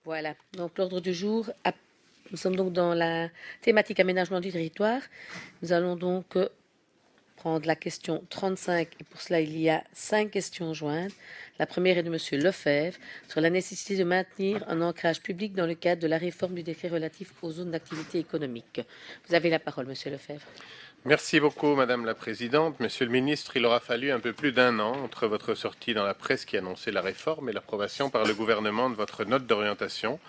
Voilà, donc l'ordre du jour, nous sommes donc dans la thématique aménagement du territoire. Nous allons donc prendre la question 35 et pour cela il y a 5 questions jointes. La première est de Monsieur Lefebvre sur la nécessité de maintenir un ancrage public dans le cadre de la réforme du décret relatif aux zones d'activité économique. Vous avez la parole, Monsieur Lefebvre. Merci beaucoup, Madame la Présidente. Monsieur le Ministre, il aura fallu un peu plus d'un an entre votre sortie dans la presse qui annonçait la réforme et l'approbation par le gouvernement de votre note d'orientation.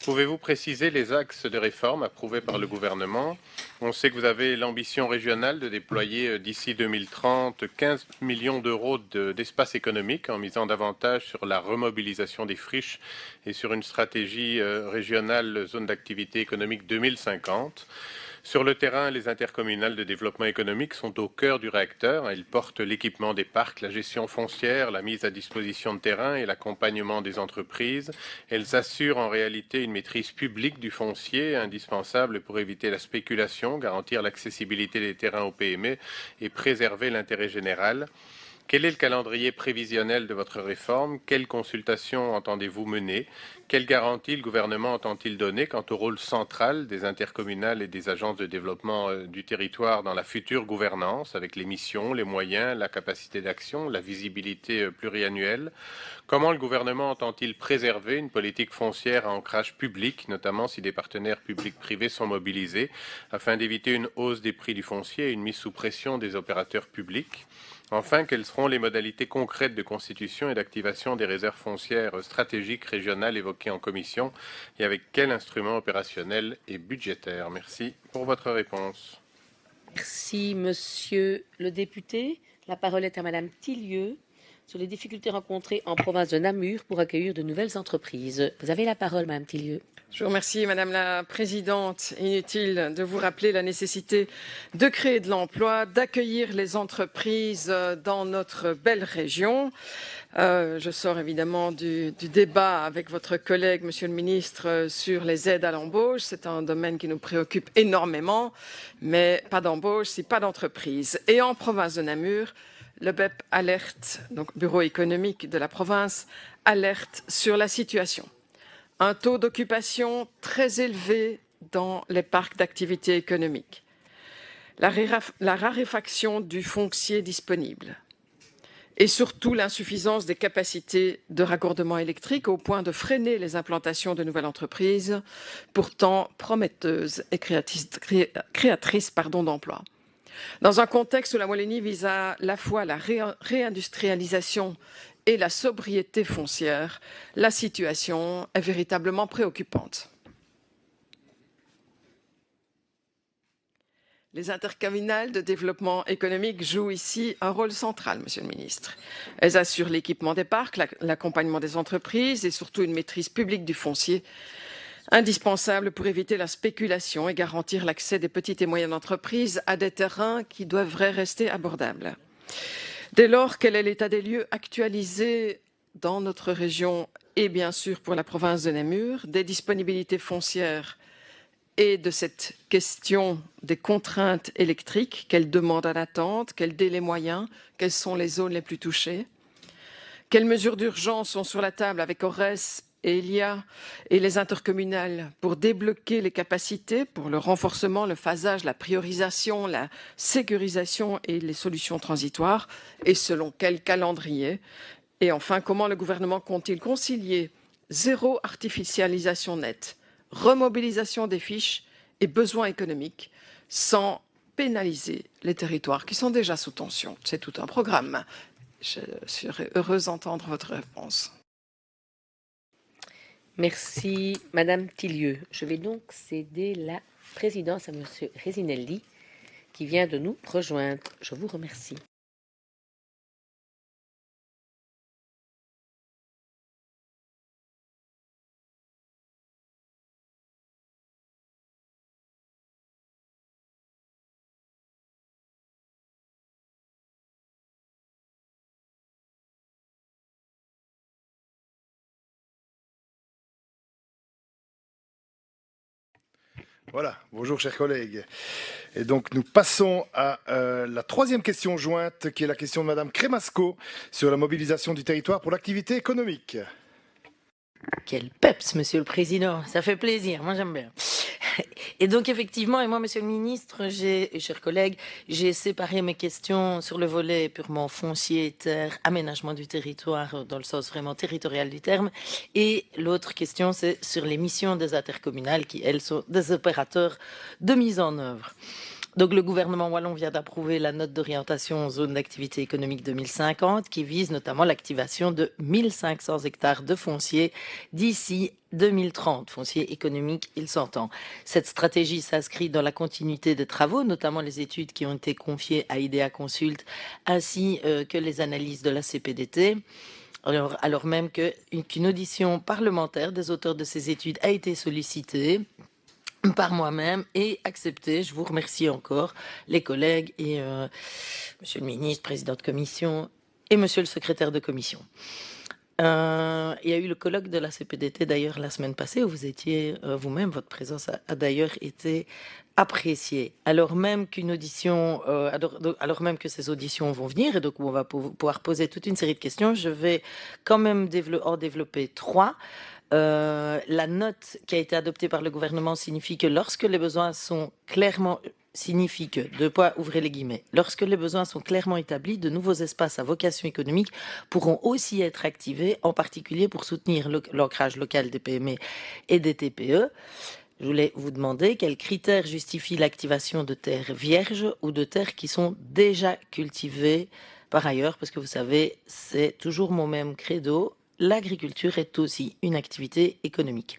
Pouvez-vous préciser les axes de réforme approuvés par le gouvernement? On sait que vous avez l'ambition régionale de déployer d'ici 2030 15 millions d'euros d'espace économique en misant davantage sur la remobilisation des friches et sur une stratégie régionale zone d'activité économique 2050. Sur le terrain, les intercommunales de développement économique sont au cœur du réacteur. Elles portent l'équipement des parcs, la gestion foncière, la mise à disposition de terrain et l'accompagnement des entreprises. Elles assurent en réalité une maîtrise publique du foncier, indispensable pour éviter la spéculation, garantir l'accessibilité des terrains aux PME et préserver l'intérêt général. Quel est le calendrier prévisionnel de votre réforme? Quelles consultations entendez-vous mener? Quelles garanties le gouvernement entend-il donner quant au rôle central des intercommunales et des agences de développement du territoire dans la future gouvernance, avec les missions, les moyens, la capacité d'action, la visibilité pluriannuelle? Comment le gouvernement entend-il préserver une politique foncière à ancrage public, notamment si des partenaires publics-privés sont mobilisés, afin d'éviter une hausse des prix du foncier et une mise sous pression des opérateurs publics? Enfin, quelles seront les modalités concrètes de constitution et d'activation des réserves foncières stratégiques régionales évoquées en commission et avec quel instrument opérationnel et budgétaire? Merci pour votre réponse. Merci, Monsieur le député. La parole est à Madame Tillieu sur les difficultés rencontrées en province de Namur pour accueillir de nouvelles entreprises. Vous avez la parole, Madame Tillieu. Je vous remercie, Madame la Présidente. Inutile de vous rappeler la nécessité de créer de l'emploi, d'accueillir les entreprises dans notre belle région. Je sors évidemment du débat avec votre collègue, Monsieur le Ministre, sur les aides à l'embauche. C'est un domaine qui nous préoccupe énormément, mais pas d'embauche, si pas d'entreprise. Et en province de Namur, le BEP alerte, donc Bureau économique de la province, alerte sur la situation. Un taux d'occupation très élevé dans les parcs d'activité économique, la raréfaction du foncier disponible et surtout l'insuffisance des capacités de raccordement électrique au point de freiner les implantations de nouvelles entreprises, pourtant prometteuses et créatrices d'emplois. Dans un contexte où la Wallonie vise à la fois la réindustrialisation et la sobriété foncière, la situation est véritablement préoccupante. Les intercommunales de développement économique jouent ici un rôle central, Monsieur le Ministre. Elles assurent l'équipement des parcs, l'accompagnement des entreprises et surtout une maîtrise publique du foncier, indispensable pour éviter la spéculation et garantir l'accès des petites et moyennes entreprises à des terrains qui devraient rester abordables. Dès lors, quel est l'état des lieux actualisé dans notre région et bien sûr pour la province de Namur, des disponibilités foncières et de cette question des contraintes électriques, quelles demandes en attente, quels délais moyens, quelles sont les zones les plus touchées? Quelles mesures d'urgence sont sur la table avec ORES et ELIA et les intercommunales pour débloquer les capacités, pour le renforcement, le phasage, la priorisation, la sécurisation et les solutions transitoires, et selon quel calendrier? Et enfin, comment le gouvernement compte-t-il concilier zéro artificialisation nette, remobilisation des friches et besoins économiques sans pénaliser les territoires qui sont déjà sous tension? C'est tout un programme. Je serais heureuse d'entendre votre réponse. Merci, Madame Tillieu. Je vais donc céder la présidence à Monsieur Resinelli, qui vient de nous rejoindre. Je vous remercie. Voilà, bonjour chers collègues. Et donc nous passons à la troisième question jointe, qui est la question de Madame Crémasco sur la mobilisation du territoire pour l'activité économique. Quel peps, Monsieur le Président, ça fait plaisir, moi j'aime bien. Et donc effectivement, et moi, Monsieur le Ministre, et chers collègues, j'ai séparé mes questions sur le volet purement foncier, terre, aménagement du territoire, dans le sens vraiment territorial du terme, et l'autre question, c'est sur les missions des intercommunales qui, elles, sont des opérateurs de mise en œuvre. Donc le gouvernement wallon vient d'approuver la note d'orientation zone d'activité économique 2050 qui vise notamment l'activation de 1500 hectares de foncier d'ici 2030, foncier économique, il s'entend. Cette stratégie s'inscrit dans la continuité des travaux, notamment les études qui ont été confiées à IDEA Consult, ainsi que les analyses de la CPDT. Alors même qu'une audition parlementaire des auteurs de ces études a été sollicitée par moi-même et accepté. Je vous remercie encore, les collègues et Monsieur le ministre, président de commission et Monsieur le secrétaire de commission. Il y a eu le colloque de la CPDT d'ailleurs la semaine passée où vous étiez vous-même, votre présence a d'ailleurs été appréciée. Alors même qu'une audition, alors même que ces auditions vont venir et donc on va pouvoir poser toute une série de questions, je vais quand même en développer 3. La note qui a été adoptée par le gouvernement signifie que lorsque les besoins sont clairement ouvrez les guillemets, lorsque les besoins sont clairement établis, de nouveaux espaces à vocation économique pourront aussi être activés, en particulier pour soutenir l'ancrage local des PME et des TPE. Je voulais vous demander quels critères justifient l'activation de terres vierges ou de terres qui sont déjà cultivées par ailleurs, parce que vous savez, c'est toujours mon même credo. L'agriculture est aussi une activité économique.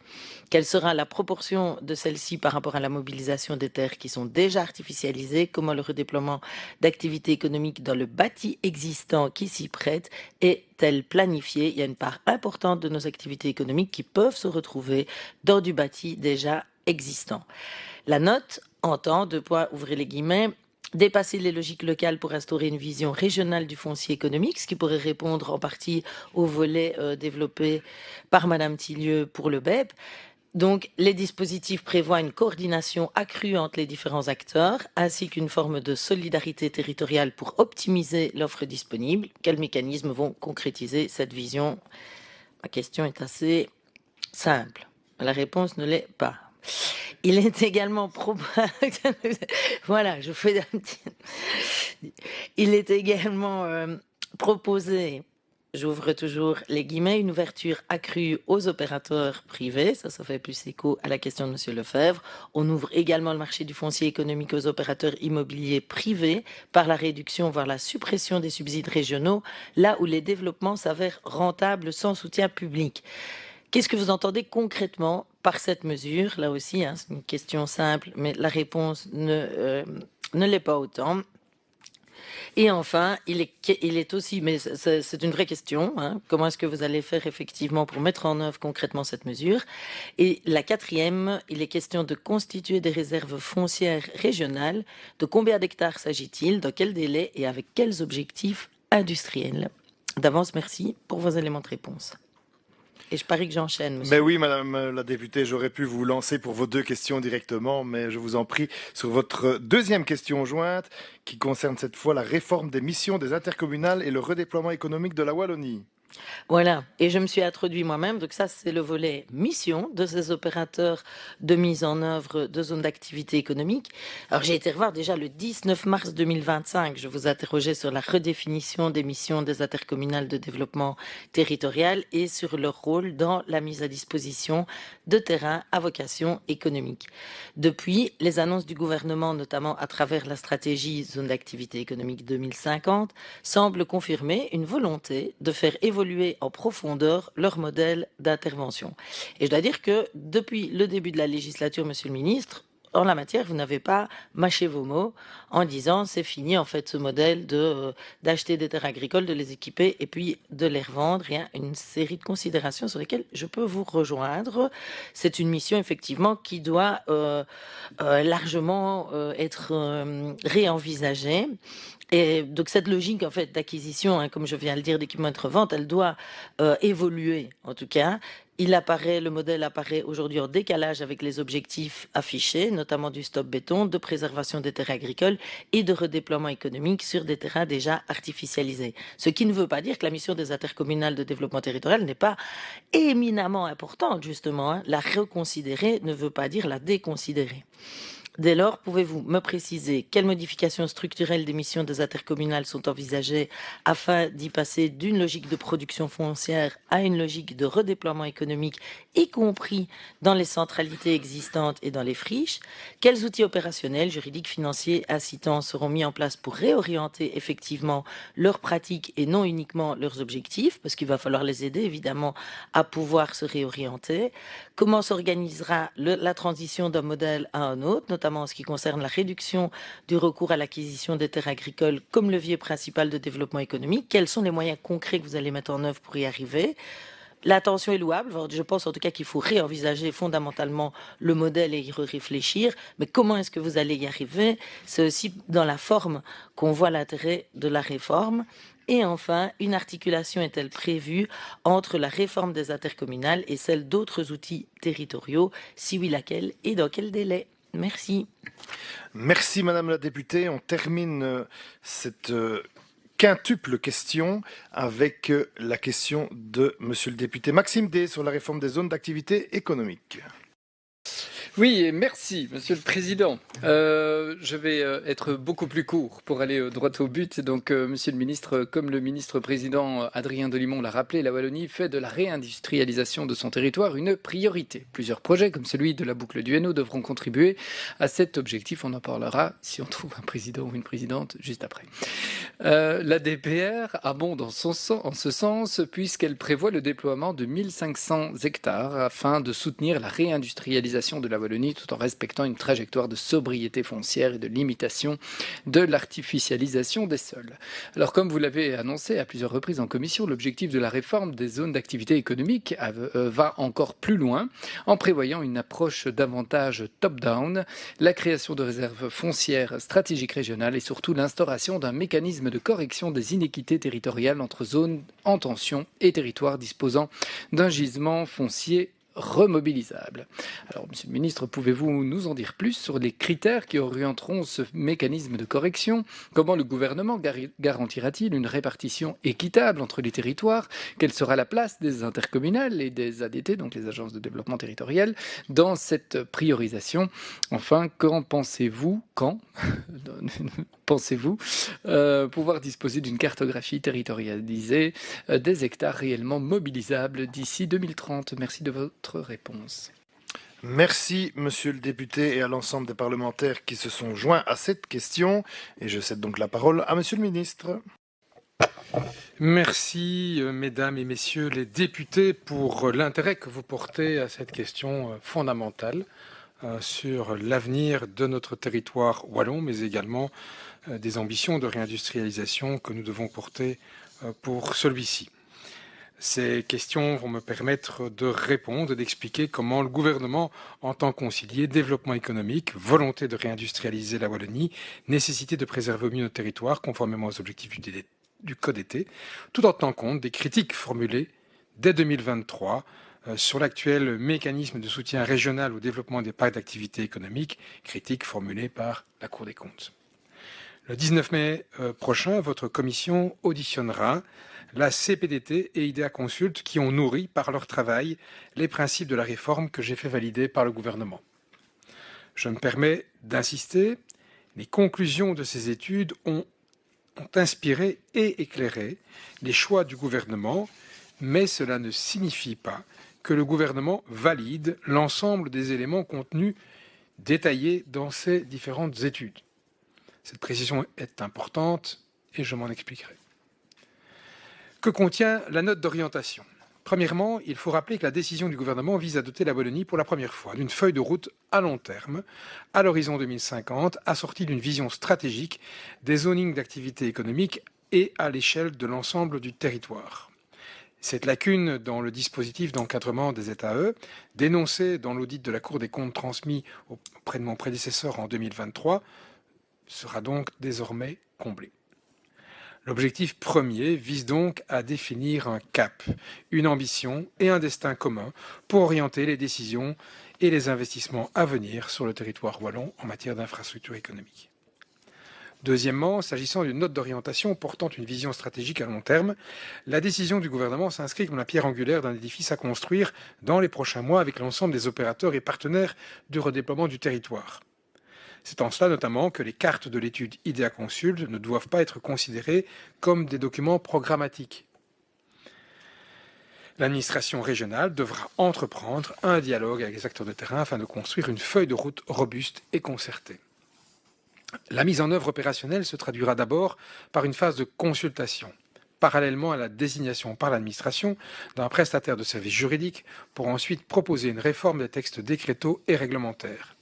Quelle sera la proportion de celle-ci par rapport à la mobilisation des terres qui sont déjà artificialisées? Comment le redéploiement d'activités économiques dans le bâti existant qui s'y prête est-elle planifiée? Il y a une part importante de nos activités économiques qui peuvent se retrouver dans du bâti déjà existant. La note entend, ouvrez les guillemets, dépasser les logiques locales pour instaurer une vision régionale du foncier économique, ce qui pourrait répondre en partie au volet développé par Madame Tillieu pour le BEP. Donc, les dispositifs prévoient une coordination accrue entre les différents acteurs, ainsi qu'une forme de solidarité territoriale pour optimiser l'offre disponible. Quels mécanismes vont concrétiser cette vision? Ma question est assez simple. La réponse ne l'est pas. Il est également voilà, je fais un petit... Il est également proposé, j'ouvre toujours les guillemets, une ouverture accrue aux opérateurs privés. Ça fait plus écho à la question de Monsieur Lefebvre. On ouvre également le marché du foncier économique aux opérateurs immobiliers privés par la réduction, voire la suppression des subsides régionaux, là où les développements s'avèrent rentables sans soutien public. Qu'est-ce que vous entendez concrètement par cette mesure? Là aussi, c'est une question simple, mais la réponse ne l'est pas autant. Et enfin, il est aussi, mais c'est une vraie question, comment est-ce que vous allez faire effectivement pour mettre en œuvre concrètement cette mesure? Et la quatrième, il est question de constituer des réserves foncières régionales. De combien d'hectares s'agit-il? Dans quel délai? Et avec quels objectifs industriels? D'avance, merci pour vos éléments de réponse. Et je parie que j'enchaîne, monsieur. Mais oui, madame la députée, j'aurais pu vous lancer pour vos 2 questions directement, mais je vous en prie sur votre deuxième question jointe, qui concerne cette fois la réforme des missions des intercommunales et le redéploiement économique de la Wallonie. Voilà, et je me suis introduit moi-même, donc ça c'est le volet mission de ces opérateurs de mise en œuvre de zones d'activité économique. Alors j'ai été revoir déjà le 19 mars 2025, je vous interrogeais sur la redéfinition des missions des intercommunales de développement territorial et sur leur rôle dans la mise à disposition de terrains à vocation économique. Depuis, les annonces du gouvernement, notamment à travers la stratégie zone d'activité économique 2050, semblent confirmer une volonté de faire évoluer en profondeur leur modèle d'intervention. Et je dois dire que depuis le début de la législature, monsieur le ministre, en la matière, vous n'avez pas mâché vos mots en disant c'est fini en fait ce modèle d'acheter des terres agricoles, de les équiper et puis de les revendre. Il y a une série de considérations sur lesquelles je peux vous rejoindre. C'est une mission effectivement qui doit largement être réenvisagée. Et donc cette logique en fait d'acquisition, comme je viens de le dire, d'équipement de revente, elle doit évoluer en tout cas. Le modèle apparaît aujourd'hui en décalage avec les objectifs affichés, notamment du stop béton, de préservation des terres agricoles et de redéploiement économique sur des terrains déjà artificialisés. Ce qui ne veut pas dire que la mission des intercommunales de développement territorial n'est pas éminemment importante, justement, hein. La reconsidérer ne veut pas dire la déconsidérer. Dès lors, pouvez-vous me préciser quelles modifications structurelles des missions des intercommunales sont envisagées afin d'y passer d'une logique de production foncière à une logique de redéploiement économique, y compris dans les centralités existantes et dans les friches? Quels outils opérationnels, juridiques, financiers, incitants seront mis en place pour réorienter effectivement leurs pratiques et non uniquement leurs objectifs, parce qu'il va falloir les aider évidemment à pouvoir se réorienter? Comment s'organisera la transition d'un modèle à un autre, notamment en ce qui concerne la réduction du recours à l'acquisition des terres agricoles comme levier principal de développement économique? Quels sont les moyens concrets que vous allez mettre en œuvre pour y arriver? L'intention est louable, je pense en tout cas qu'il faut réenvisager fondamentalement le modèle et y réfléchir, mais comment est-ce que vous allez y arriver? C'est aussi dans la forme qu'on voit l'intérêt de la réforme. Et enfin, une articulation est-elle prévue entre la réforme des intercommunales et celle d'autres outils territoriaux? Si oui, laquelle et dans quel délai? Merci. Merci Madame la députée. On termine cette quintuple question avec la question de Monsieur le député Maxime D sur la réforme des zones d'activité économique. Oui, et merci, Monsieur le Président. Je vais être beaucoup plus court pour aller droit au but. Donc, Monsieur le Ministre, comme le ministre-président Adrien Delimon l'a rappelé, la Wallonie fait de la réindustrialisation de son territoire une priorité. Plusieurs projets, comme celui de la boucle du Hainaut, devront contribuer à cet objectif. On en parlera si on trouve un président ou une présidente juste après. La DPR abonde en ce sens, puisqu'elle prévoit le déploiement de 1500 hectares afin de soutenir la réindustrialisation de la Wallonie tout en respectant une trajectoire de sobriété foncière et de limitation de l'artificialisation des sols. Alors, comme vous l'avez annoncé à plusieurs reprises en commission, l'objectif de la réforme des zones d'activité économique va encore plus loin en prévoyant une approche davantage top-down, la création de réserves foncières stratégiques régionales et surtout l'instauration d'un mécanisme de correction des inéquités territoriales entre zones en tension et territoires disposant d'un gisement foncier remobilisable. Alors, Monsieur le Ministre, pouvez-vous nous en dire plus sur les critères qui orienteront ce mécanisme de correction? Comment le gouvernement garantira-t-il une répartition équitable entre les territoires? Quelle sera la place des intercommunales et des ADT, donc les agences de développement territorial, dans cette priorisation? Enfin, quand pensez-vous pouvoir disposer d'une cartographie territorialisée des hectares réellement mobilisables d'ici 2030? Merci de votre réponse. Merci, monsieur le député, et à l'ensemble des parlementaires qui se sont joints à cette question. Et je cède donc la parole à monsieur le ministre. Merci, mesdames et messieurs les députés, pour l'intérêt que vous portez à cette question fondamentale sur l'avenir de notre territoire wallon, mais également des ambitions de réindustrialisation que nous devons porter pour celui-ci. Ces questions vont me permettre de répondre et d'expliquer comment le gouvernement entend concilier développement économique, volonté de réindustrialiser la Wallonie, nécessité de préserver au mieux notre territoire conformément aux objectifs du Code été, tout en tenant compte des critiques formulées dès 2023 sur l'actuel mécanisme de soutien régional au développement des parcs d'activité économique, critiques formulées par la Cour des comptes. Le 19 mai prochain, votre commission auditionnera la CPDT et IDEA Consult qui ont nourri par leur travail les principes de la réforme que j'ai fait valider par le gouvernement. Je me permets d'insister, les conclusions de ces études ont inspiré et éclairé les choix du gouvernement, mais cela ne signifie pas que le gouvernement valide l'ensemble des éléments contenus détaillés dans ces différentes études. Cette précision est importante et je m'en expliquerai. Que contient la note d'orientation? Premièrement, il faut rappeler que la décision du gouvernement vise à doter la Wallonie pour la première fois d'une feuille de route à long terme, à l'horizon 2050, assortie d'une vision stratégique des zonings d'activité économique et à l'échelle de l'ensemble du territoire. Cette lacune dans le dispositif d'encadrement des ETAE, dénoncée dans l'audit de la Cour des comptes transmis auprès de mon prédécesseur en 2023, sera donc désormais comblée. L'objectif premier vise donc à définir un cap, une ambition et un destin commun pour orienter les décisions et les investissements à venir sur le territoire wallon en matière d'infrastructures économiques. Deuxièmement, s'agissant d'une note d'orientation portant une vision stratégique à long terme, la décision du gouvernement s'inscrit comme la pierre angulaire d'un édifice à construire dans les prochains mois avec l'ensemble des opérateurs et partenaires du redéploiement du territoire. C'est en cela notamment que les cartes de l'étude IDEA Consult ne doivent pas être considérées comme des documents programmatiques. L'administration régionale devra entreprendre un dialogue avec les acteurs de terrain afin de construire une feuille de route robuste et concertée. La mise en œuvre opérationnelle se traduira d'abord par une phase de consultation, parallèlement à la désignation par l'administration d'un prestataire de services juridiques pour ensuite proposer une réforme des textes décrétaux et réglementaires.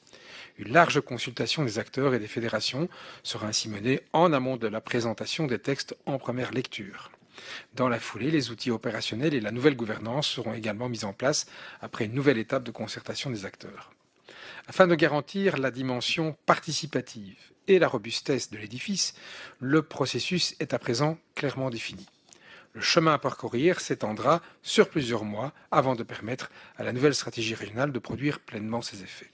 Une large consultation des acteurs et des fédérations sera ainsi menée en amont de la présentation des textes en première lecture. Dans la foulée, les outils opérationnels et la nouvelle gouvernance seront également mis en place après une nouvelle étape de concertation des acteurs. Afin de garantir la dimension participative et la robustesse de l'édifice, le processus est à présent clairement défini. Le chemin à parcourir s'étendra sur plusieurs mois avant de permettre à la nouvelle stratégie régionale de produire pleinement ses effets.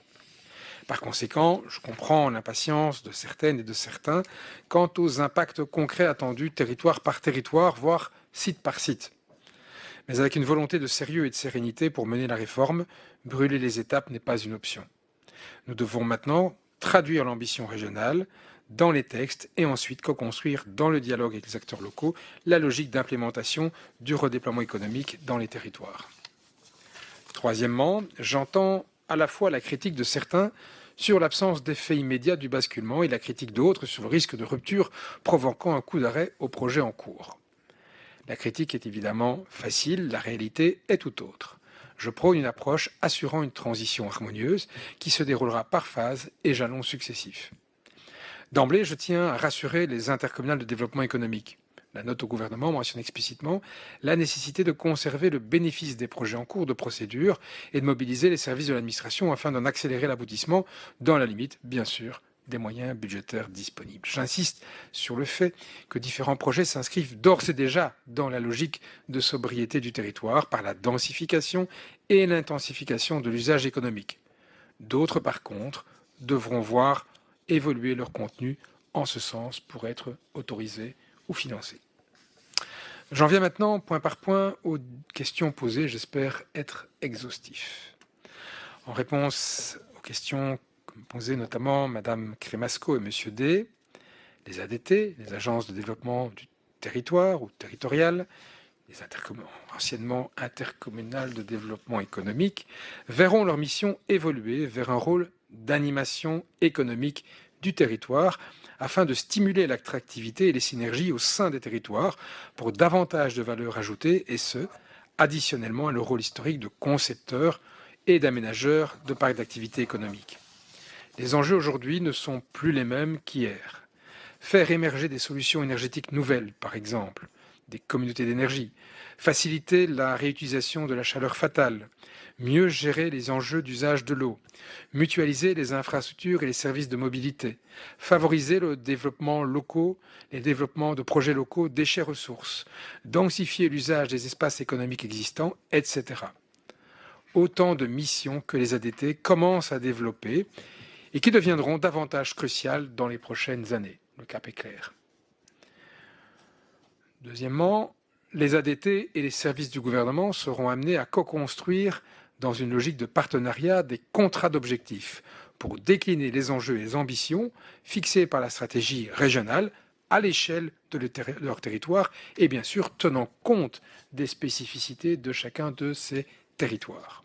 Par conséquent, je comprends l'impatience de certaines et de certains quant aux impacts concrets attendus territoire par territoire, voire site par site. Mais avec une volonté de sérieux et de sérénité pour mener la réforme, brûler les étapes n'est pas une option. Nous devons maintenant traduire l'ambition régionale dans les textes et ensuite co-construire dans le dialogue avec les acteurs locaux la logique d'implémentation du redéploiement économique dans les territoires. Troisièmement, j'entends à la fois la critique de certains sur l'absence d'effet immédiat du basculement et la critique d'autres sur le risque de rupture provoquant un coup d'arrêt au projet en cours. La critique est évidemment facile, la réalité est tout autre. Je prône une approche assurant une transition harmonieuse qui se déroulera par phases et jalons successifs. D'emblée, je tiens à rassurer les intercommunales de développement économique. La note au gouvernement mentionne explicitement la nécessité de conserver le bénéfice des projets en cours de procédure et de mobiliser les services de l'administration afin d'en accélérer l'aboutissement dans la limite, bien sûr, des moyens budgétaires disponibles. J'insiste sur le fait que différents projets s'inscrivent d'ores et déjà dans la logique de sobriété du territoire par la densification et l'intensification de l'usage économique. D'autres, par contre, devront voir évoluer leur contenu en ce sens pour être autorisés ou financés. J'en viens maintenant, point par point, aux questions posées. J'espère être exhaustif. En réponse aux questions posées notamment Mme Crémasco et M. D, les ADT, les agences de développement du territoire ou territoriales, les anciennement intercommunales de développement économique, verront leur mission évoluer vers un rôle d'animation économique du territoire afin de stimuler l'attractivité et les synergies au sein des territoires pour davantage de valeur ajoutée et ce, additionnellement à leur rôle historique de concepteur et d'aménageur de parcs d'activités économiques. Les enjeux aujourd'hui ne sont plus les mêmes qu'hier. Faire émerger des solutions énergétiques nouvelles, par exemple, des communautés d'énergie, faciliter la réutilisation de la chaleur fatale, mieux gérer les enjeux d'usage de l'eau, mutualiser les infrastructures et les services de mobilité, favoriser le développement locaux, les développements de projets locaux, déchets ressources, densifier l'usage des espaces économiques existants, etc. Autant de missions que les ADT commencent à développer et qui deviendront davantage cruciales dans les prochaines années. Le cap est clair. Deuxièmement, les ADT et les services du gouvernement seront amenés à co-construire dans une logique de partenariat des contrats d'objectifs pour décliner les enjeux et les ambitions fixés par la stratégie régionale à l'échelle de leur territoire et bien sûr tenant compte des spécificités de chacun de ces territoires.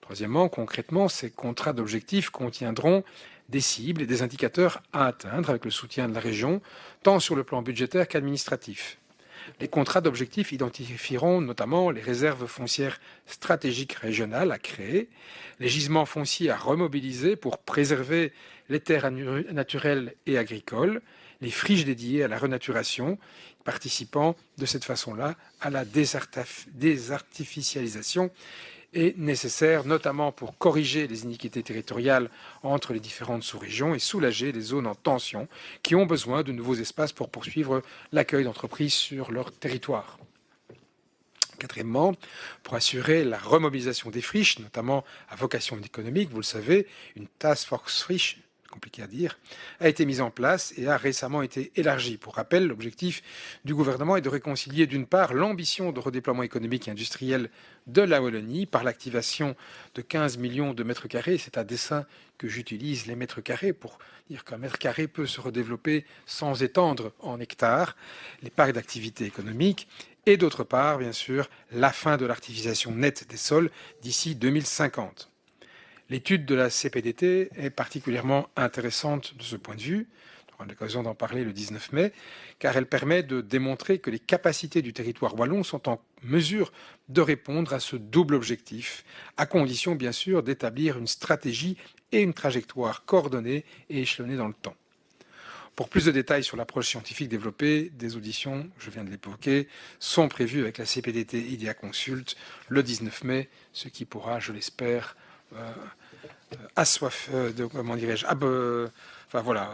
Troisièmement, concrètement, ces contrats d'objectifs contiendront des cibles et des indicateurs à atteindre avec le soutien de la région, tant sur le plan budgétaire qu'administratif. Les contrats d'objectifs identifieront notamment les réserves foncières stratégiques régionales à créer, les gisements fonciers à remobiliser pour préserver les terres naturelles et agricoles, les friches dédiées à la renaturation, participant de cette façon-là à la désartificialisation est nécessaire, notamment pour corriger les iniquités territoriales entre les différentes sous-régions et soulager les zones en tension qui ont besoin de nouveaux espaces pour poursuivre l'accueil d'entreprises sur leur territoire. Quatrièmement, pour assurer la remobilisation des friches, notamment à vocation économique, vous le savez, une task force friche, compliqué à dire, a été mise en place et a récemment été élargie. Pour rappel, l'objectif du gouvernement est de réconcilier d'une part l'ambition de redéploiement économique et industriel de la Wallonie par l'activation de 15 millions de mètres carrés. C'est à dessein que j'utilise les mètres carrés pour dire qu'un mètre carré peut se redévelopper sans étendre en hectares les parcs d'activité économique. Et d'autre part, bien sûr, la fin de l'artificialisation nette des sols d'ici 2050. L'étude de la CPDT est particulièrement intéressante de ce point de vue. On aura l'occasion d'en parler le 19 mai, car elle permet de démontrer que les capacités du territoire wallon sont en mesure de répondre à ce double objectif, à condition bien sûr d'établir une stratégie et une trajectoire coordonnée et échelonnée dans le temps. Pour plus de détails sur l'approche scientifique développée, des auditions, je viens de l'évoquer, sont prévues avec la CPDT IDEA Consult le 19 mai, ce qui pourra, je l'espère,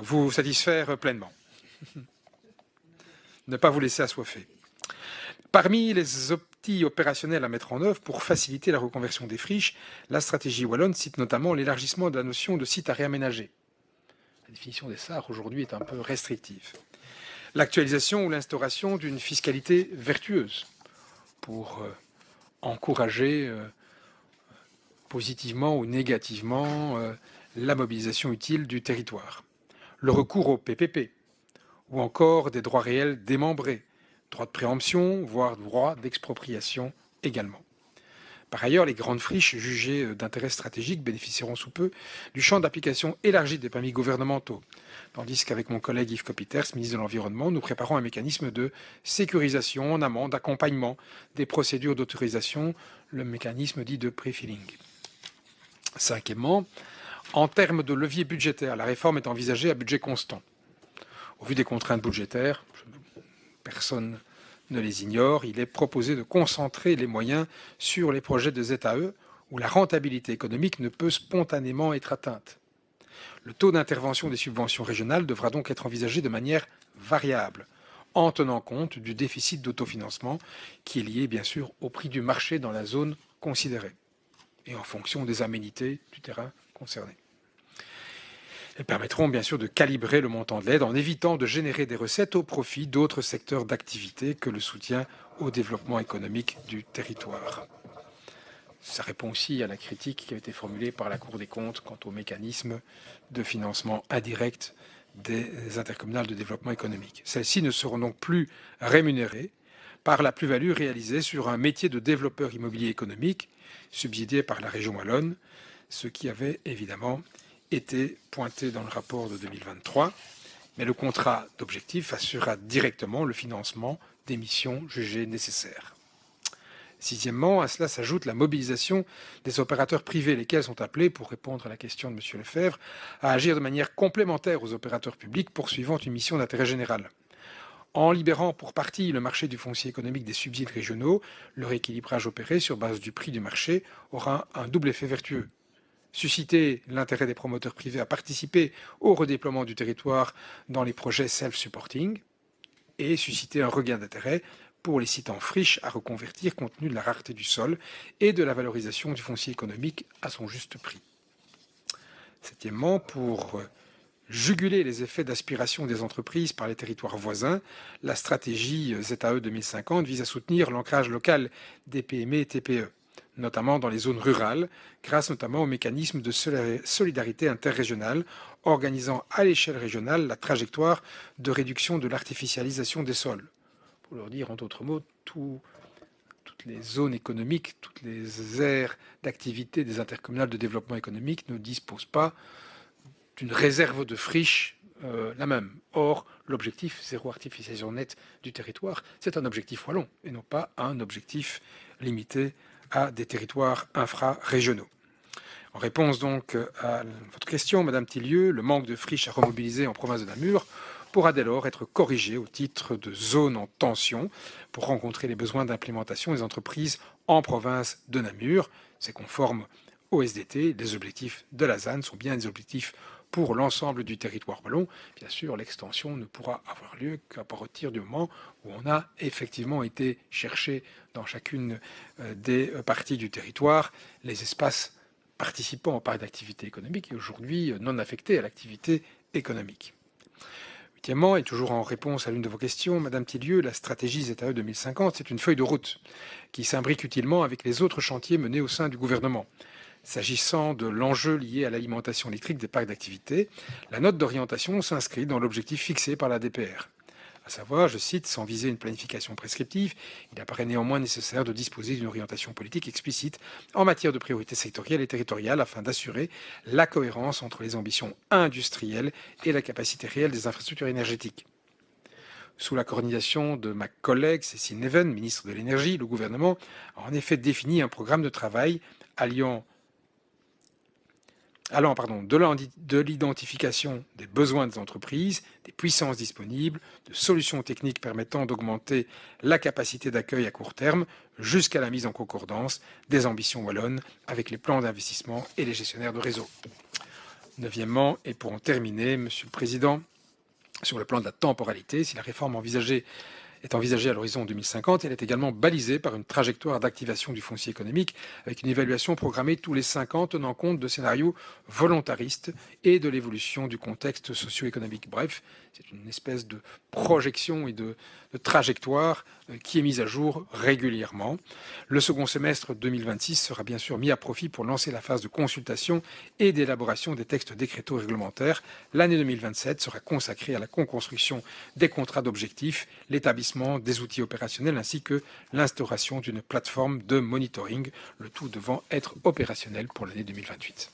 vous satisfaire pleinement. Ne pas vous laisser assoiffer. Parmi les outils opérationnels à mettre en œuvre pour faciliter la reconversion des friches, la stratégie wallonne cite notamment l'élargissement de la notion de site à réaménager. La définition des SAR aujourd'hui est un peu restrictive. L'actualisation ou l'instauration d'une fiscalité vertueuse pour encourager positivement ou négativement la mobilisation utile du territoire. Le recours au PPP ou encore des droits réels démembrés, droit de préemption, voire droit d'expropriation également. Par ailleurs, les grandes friches jugées d'intérêt stratégique bénéficieront sous peu du champ d'application élargi des permis gouvernementaux, tandis qu'avec mon collègue Yves Copiters, ministre de l'Environnement, nous préparons un mécanisme de sécurisation en amont, d'accompagnement des procédures d'autorisation, le mécanisme dit de pré-filling. Cinquièmement, en termes de levier budgétaire, la réforme est envisagée à budget constant. Au vu des contraintes budgétaires, personne ne les ignore, il est proposé de concentrer les moyens sur les projets de ZAE où la rentabilité économique ne peut spontanément être atteinte. Le taux d'intervention des subventions régionales devra donc être envisagé de manière variable, en tenant compte du déficit d'autofinancement qui est lié bien sûr au prix du marché dans la zone considérée et en fonction des aménités du terrain concerné. Elles permettront bien sûr de calibrer le montant de l'aide en évitant de générer des recettes au profit d'autres secteurs d'activité que le soutien au développement économique du territoire. Ça répond aussi à la critique qui a été formulée par la Cour des comptes quant au mécanisme de financement indirect des intercommunales de développement économique. Celles-ci ne seront donc plus rémunérées par la plus-value réalisée sur un métier de développeur immobilier économique subsidié par la région wallonne, ce qui avait évidemment été pointé dans le rapport de 2023, mais le contrat d'objectif assurera directement le financement des missions jugées nécessaires. Sixièmement, à cela s'ajoute la mobilisation des opérateurs privés, lesquels sont appelés, pour répondre à la question de M. Lefebvre, à agir de manière complémentaire aux opérateurs publics poursuivant une mission d'intérêt général. En libérant pour partie le marché du foncier économique des subsides régionaux, le rééquilibrage opéré sur base du prix du marché aura un double effet vertueux. Susciter l'intérêt des promoteurs privés à participer au redéploiement du territoire dans les projets self-supporting et susciter un regain d'intérêt pour les sites en friche à reconvertir compte tenu de la rareté du sol et de la valorisation du foncier économique à son juste prix. Septièmement, pour juguler les effets d'aspiration des entreprises par les territoires voisins, la stratégie ZAE 2050 vise à soutenir l'ancrage local des PME et TPE, notamment dans les zones rurales, grâce notamment au mécanisme de solidarité interrégionale, organisant à l'échelle régionale la trajectoire de réduction de l'artificialisation des sols. Pour leur dire en d'autres mots, toutes les zones économiques, toutes les aires d'activité des intercommunales de développement économique ne disposent pas d'une réserve de friches la même. Or, l'objectif zéro artificialisation nette du territoire, c'est un objectif wallon et non pas un objectif limité à des territoires infra-régionaux. En réponse donc à votre question, Madame Tillieu, le manque de friches à remobiliser en province de Namur pourra dès lors être corrigé au titre de zones en tension pour rencontrer les besoins d'implémentation des entreprises en province de Namur. C'est conforme au SDT. Les objectifs de la ZAN sont bien des objectifs pour l'ensemble du territoire wallon. Bien sûr, l'extension ne pourra avoir lieu qu'à partir du moment où on a effectivement été chercher dans chacune des parties du territoire les espaces participant au parc d'activité économique et aujourd'hui non affectés à l'activité économique. Huitièmement, et toujours en réponse à l'une de vos questions, Madame Tillieu, la stratégie ZAE 2050, c'est une feuille de route qui s'imbrique utilement avec les autres chantiers menés au sein du gouvernement. S'agissant de l'enjeu lié à l'alimentation électrique des parcs d'activité, la note d'orientation s'inscrit dans l'objectif fixé par la DPR. À savoir, je cite, sans viser une planification prescriptive, il apparaît néanmoins nécessaire de disposer d'une orientation politique explicite en matière de priorités sectorielles et territoriales afin d'assurer la cohérence entre les ambitions industrielles et la capacité réelle des infrastructures énergétiques. Sous la coordination de ma collègue Cécile Neven, ministre de l'Énergie, le gouvernement a en effet défini un programme de travail allant de l'identification des besoins des entreprises, des puissances disponibles, de solutions techniques permettant d'augmenter la capacité d'accueil à court terme, jusqu'à la mise en concordance des ambitions wallonnes avec les plans d'investissement et les gestionnaires de réseau. Neuvièmement, et pour en terminer, Monsieur le Président, sur le plan de la temporalité, si la réforme est envisagée à l'horizon 2050, elle est également balisée par une trajectoire d'activation du foncier économique avec une évaluation programmée tous les 5 ans tenant compte de scénarios volontaristes et de l'évolution du contexte socio-économique. Bref, c'est une espèce de projection et de trajectoire qui est mise à jour régulièrement. Le second semestre 2026 sera bien sûr mis à profit pour lancer la phase de consultation et d'élaboration des textes décrétaux réglementaires. L'année 2027 sera consacrée à la co-construction des contrats d'objectifs, l'établissement des outils opérationnels ainsi que l'instauration d'une plateforme de monitoring, le tout devant être opérationnel pour l'année 2028.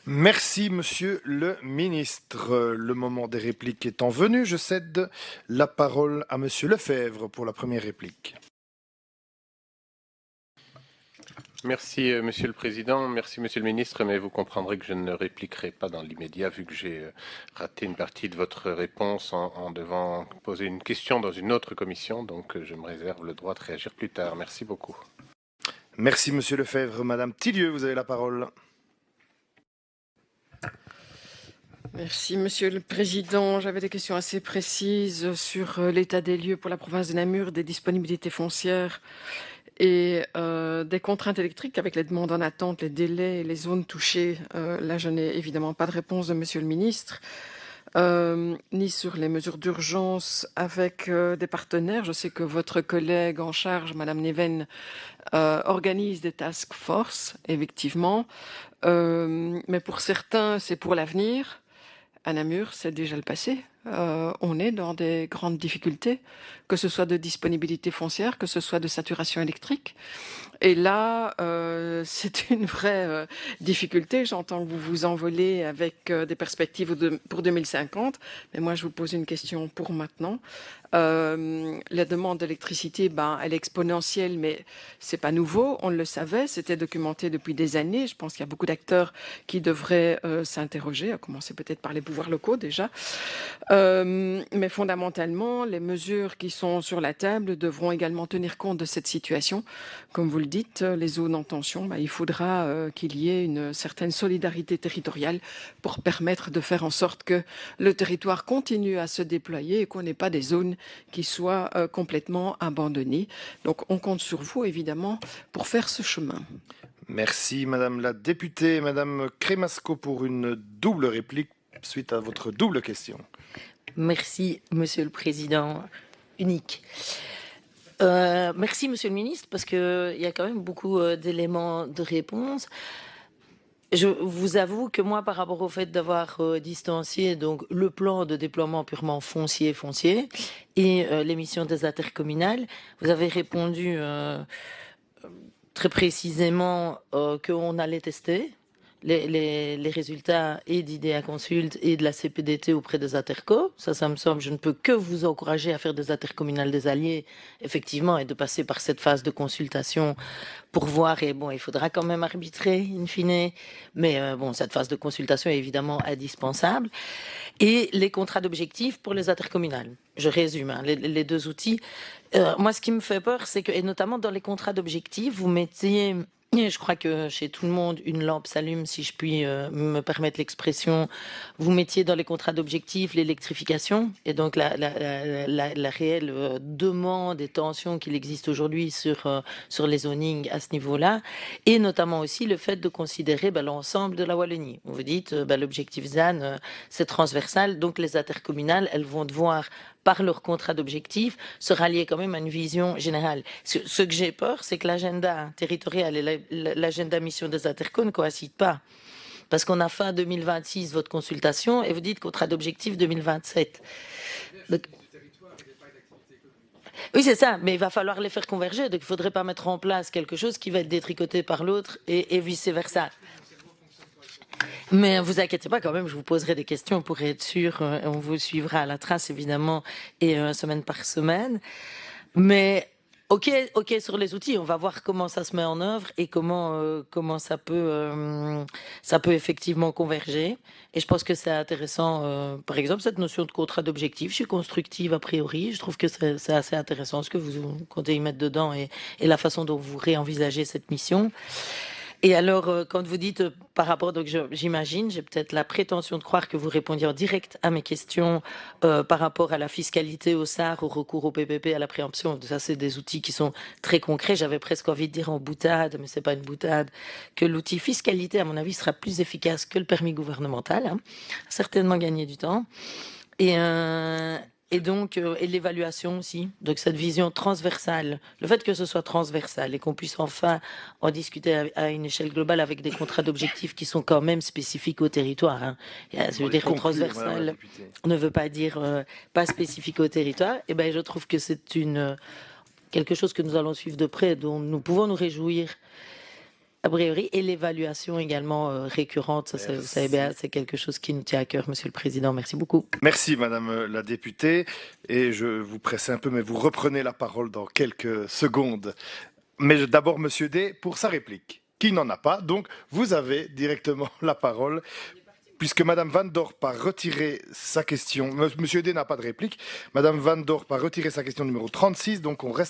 Merci, Monsieur le Ministre. Le moment des répliques étant venu, je cède la parole à Monsieur Lefebvre pour la première réplique. Merci, Monsieur le Président. Merci, Monsieur le Ministre, mais vous comprendrez que je ne répliquerai pas dans l'immédiat vu que j'ai raté une partie de votre réponse en devant poser une question dans une autre commission. Donc, je me réserve le droit de réagir plus tard. Merci beaucoup. Merci, Monsieur Lefebvre. Madame Tillieu, vous avez la parole. Merci, Monsieur le Président. J'avais des questions assez précises sur l'état des lieux pour la province de Namur, des disponibilités foncières et des contraintes électriques avec les demandes en attente, les délais et les zones touchées. Là, je n'ai évidemment pas de réponse de Monsieur le Ministre. Ni sur les mesures d'urgence avec des partenaires. Je sais que votre collègue en charge, Madame Neven, organise des task force, effectivement. Mais pour certains, c'est pour l'avenir. À Namur, c'est déjà le passé. On est dans des grandes difficultés, que ce soit de disponibilité foncière, que ce soit de saturation électrique. Et là, c'est une vraie difficulté. J'entends que vous vous envolez avec des perspectives pour 2050, mais moi, je vous pose une question pour maintenant. La demande d'électricité, elle est exponentielle, mais c'est pas nouveau. On le savait, c'était documenté depuis des années. Je pense qu'il y a beaucoup d'acteurs qui devraient s'interroger, à commencer peut-être par les pouvoirs locaux déjà. Mais fondamentalement, les mesures qui sont sur la table devront également tenir compte de cette situation. Comme vous le dites, les zones en tension, il faudra qu'il y ait une certaine solidarité territoriale pour permettre de faire en sorte que le territoire continue à se déployer et qu'on n'ait pas des zones qui soient complètement abandonnées. Donc on compte sur vous, évidemment, pour faire ce chemin. Merci, Madame la députée. Madame Crémasco pour une double réplique suite à votre double question. Merci, Monsieur le Président unique. Merci, Monsieur le Ministre, parce qu'il y a quand même beaucoup d'éléments de réponse. Je vous avoue que moi, par rapport au fait d'avoir distancié donc le plan de déploiement purement foncier et l'émission des intercommunales, vous avez répondu très précisément qu'on allait tester les résultats et d'IDEA Consult et de la CPDT auprès des intercos. Ça me semble, je ne peux que vous encourager à faire des intercommunales des alliés, effectivement, et de passer par cette phase de consultation pour voir. Et bon, il faudra quand même arbitrer, in fine. Mais cette phase de consultation est évidemment indispensable. Et les contrats d'objectifs pour les intercommunales. Je résume, les deux outils. Moi, ce qui me fait peur, c'est que, et notamment dans les contrats d'objectifs, vous mettiez Et je crois que chez tout le monde, une lampe s'allume, si je puis me permettre l'expression. Vous mettiez dans les contrats d'objectifs l'électrification et donc la réelle demande et tension qu'il existe aujourd'hui sur les zonings à ce niveau-là, et notamment aussi le fait de considérer l'ensemble de la Wallonie. Vous dites l'objectif ZAN, c'est transversal, donc les intercommunales, elles vont devoir par leur contrat d'objectif, se rallier quand même à une vision générale. Ce que j'ai peur, c'est que l'agenda territorial et l'agenda mission des intercom ne coïncident pas. Parce qu'on a fin 2026 votre consultation et vous dites contrat d'objectif 2027. Donc, oui, c'est ça, mais il va falloir les faire converger. Donc il ne faudrait pas mettre en place quelque chose qui va être détricoté par l'autre et vice-versa. Mais vous inquiétez pas, quand même, je vous poserai des questions pour être sûr. On vous suivra à la trace, évidemment, et semaine par semaine. Mais ok, sur les outils, on va voir comment ça se met en œuvre et comment ça peut effectivement converger. Et je pense que c'est intéressant, par exemple, cette notion de contrat d'objectif. Je suis constructive a priori. Je trouve que c'est assez intéressant ce que vous comptez y mettre dedans et la façon dont vous réenvisagez cette mission. Et alors, quand vous dites par rapport, donc j'imagine, j'ai peut-être la prétention de croire que vous répondiez en direct à mes questions par rapport à la fiscalité au SAR, au recours au PPP, à la préemption. Ça, c'est des outils qui sont très concrets. J'avais presque envie de dire en boutade, mais c'est pas une boutade, que l'outil fiscalité, à mon avis, sera plus efficace que le permis gouvernemental. Hein. Certainement gagner du temps. Et donc, et l'évaluation aussi, donc cette vision transversale, le fait que ce soit transversal et qu'on puisse enfin en discuter à une échelle globale avec des contrats d'objectifs qui sont quand même spécifiques au territoire. Hein. Ça veut dire que transversal ne veut pas dire pas spécifique au territoire. Et ben, je trouve que c'est quelque chose que nous allons suivre de près, dont nous pouvons nous réjouir. A priori, et l'évaluation également récurrente, ça, vous savez bien, c'est quelque chose qui nous tient à cœur, Monsieur le Président. Merci beaucoup. Merci, Madame la députée. Et je vous presse un peu, mais vous reprenez la parole dans quelques secondes. Mais d'abord, Monsieur D, pour sa réplique, qui n'en a pas. Donc, vous avez directement la parole. Puisque Madame Van Dorp a retiré sa question, Monsieur D n'a pas de réplique, Madame Van Dorp a retiré sa question numéro 36, donc on reste